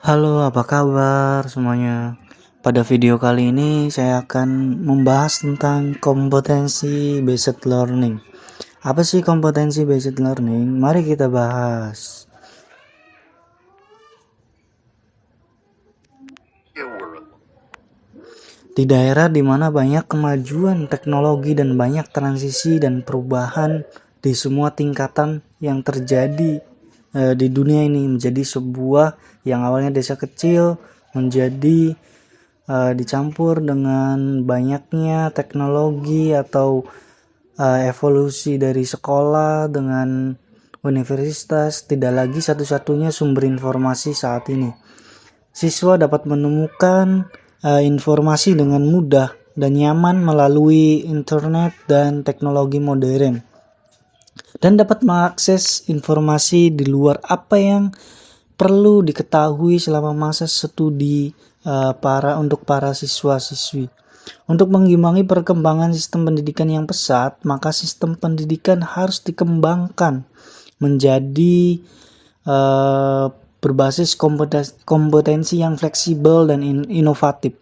Halo, apa kabar semuanya? Pada video kali ini saya akan membahas tentang kompetensi based learning. Apa sih kompetensi based learning? Mari kita bahas. Di daerah di mana banyak kemajuan teknologi dan banyak transisi dan perubahan di semua tingkatan yang terjadi di dunia ini, menjadi sebuah yang awalnya desa kecil menjadi dicampur dengan banyaknya teknologi atau evolusi dari sekolah dengan universitas tidak lagi satu-satunya sumber informasi saat ini. Siswa dapat menemukan informasi dengan mudah dan nyaman melalui internet dan teknologi modern, dan dapat mengakses informasi di luar apa yang perlu diketahui selama masa studi untuk para siswa-siswi. Untuk mengimbangi perkembangan sistem pendidikan yang pesat, maka sistem pendidikan harus dikembangkan menjadi berbasis kompetensi yang fleksibel dan inovatif.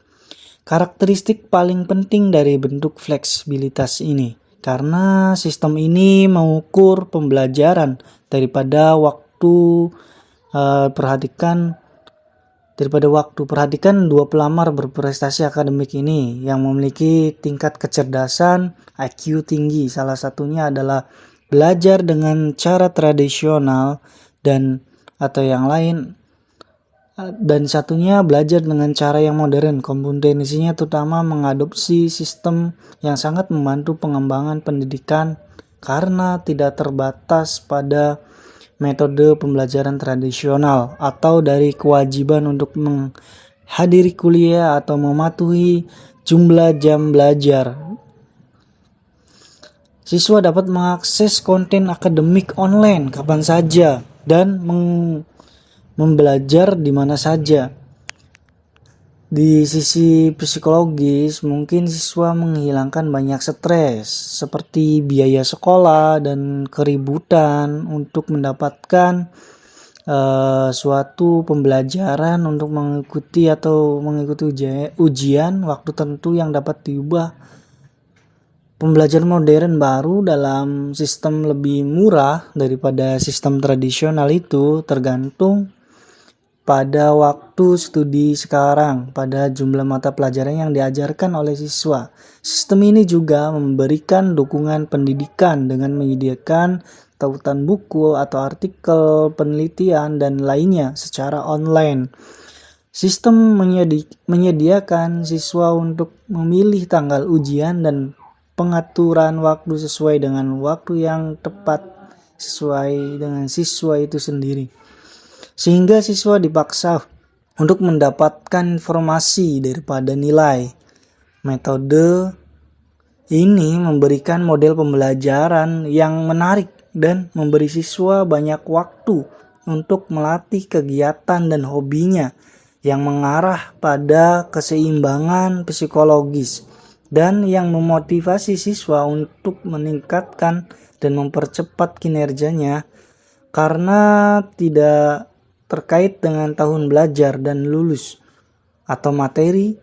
Karakteristik paling penting dari bentuk fleksibilitas ini, karena sistem ini mengukur pembelajaran daripada waktu. Perhatikan dua pelamar berprestasi akademik ini yang memiliki tingkat kecerdasan IQ tinggi. Salah satunya adalah belajar dengan cara tradisional dan satunya belajar dengan cara yang modern. Kompetensinya terutama mengadopsi sistem yang sangat membantu pengembangan pendidikan karena tidak terbatas pada metode pembelajaran tradisional atau dari kewajiban untuk menghadiri kuliah atau mematuhi jumlah jam belajar. Siswa dapat mengakses konten akademik online kapan saja dan membelajar di mana saja. Di sisi psikologis, mungkin siswa menghilangkan banyak stres seperti biaya sekolah dan keributan untuk mendapatkan suatu pembelajaran untuk mengikuti ujian waktu tertentu yang dapat diubah. Pembelajaran modern baru dalam sistem lebih murah daripada sistem tradisional itu tergantung pada waktu studi sekarang, pada jumlah mata pelajaran yang diajarkan oleh siswa. Sistem ini juga memberikan dukungan pendidikan dengan menyediakan tautan buku atau artikel penelitian dan lainnya secara online. Sistem menyediakan siswa untuk memilih tanggal ujian dan pengaturan waktu sesuai dengan waktu yang tepat sesuai dengan siswa itu sendiri. Sehingga siswa dipaksa untuk mendapatkan informasi daripada nilai. Metode ini memberikan model pembelajaran yang menarik dan memberi siswa banyak waktu untuk melatih kegiatan dan hobinya yang mengarah pada keseimbangan psikologis dan yang memotivasi siswa untuk meningkatkan dan mempercepat kinerjanya karena tidak terkait dengan tahun belajar dan lulus atau materi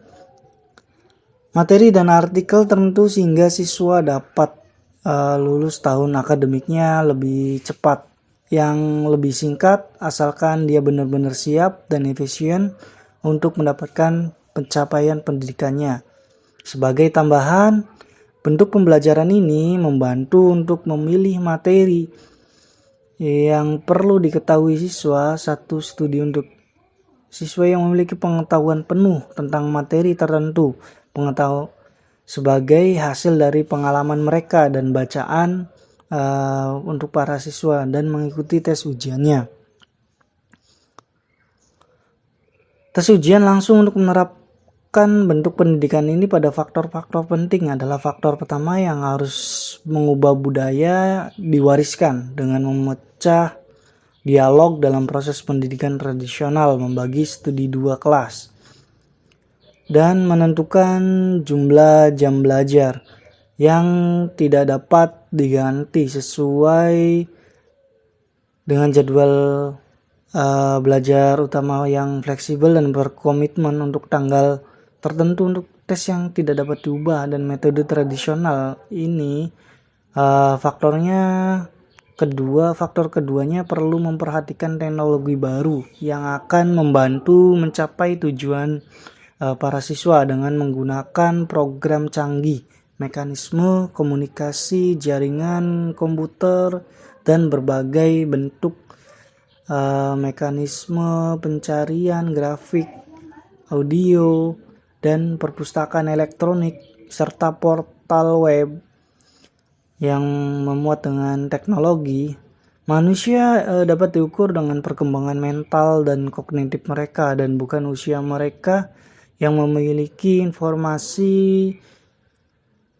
dan artikel tertentu, sehingga siswa dapat lulus tahun akademiknya lebih cepat, yang lebih singkat asalkan dia benar-benar siap dan efisien untuk mendapatkan pencapaian pendidikannya. Sebagai tambahan, bentuk pembelajaran ini membantu untuk memilih materi yang perlu diketahui siswa. Satu studi untuk siswa yang memiliki pengetahuan penuh tentang materi tertentu, sebagai hasil dari pengalaman mereka dan bacaan untuk para siswa dan mengikuti tes ujiannya. Tes ujian langsung untuk menerapkan bentuk pendidikan ini pada faktor-faktor penting adalah faktor pertama yang harus mengubah budaya diwariskan dengan memecah dialog dalam proses pendidikan tradisional, membagi studi 2 kelas, dan menentukan jumlah jam belajar yang tidak dapat diganti sesuai dengan jadwal belajar utama yang fleksibel dan berkomitmen untuk tanggal tertentu untuk tes yang tidak dapat diubah, dan metode tradisional ini faktor keduanya perlu memperhatikan teknologi baru yang akan membantu mencapai tujuan para siswa dengan menggunakan program canggih, mekanisme komunikasi, jaringan komputer, dan berbagai bentuk mekanisme pencarian grafik, audio, dan perpustakaan elektronik, serta portal web yang memuat dengan teknologi. Manusia dapat diukur dengan perkembangan mental dan kognitif mereka, dan bukan usia mereka yang memiliki informasi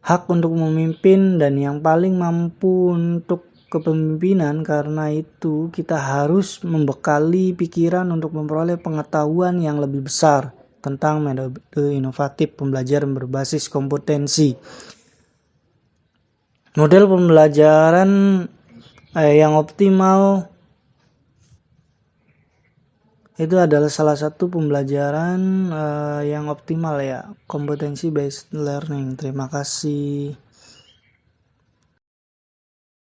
hak untuk memimpin dan yang paling mampu untuk kepemimpinan. Karena itu kita harus membekali pikiran untuk memperoleh pengetahuan yang lebih besar tentang metode inovatif pembelajaran berbasis kompetensi. Model pembelajaran yang optimal itu adalah salah satu pembelajaran yang optimal ya, competency based learning. Terima kasih.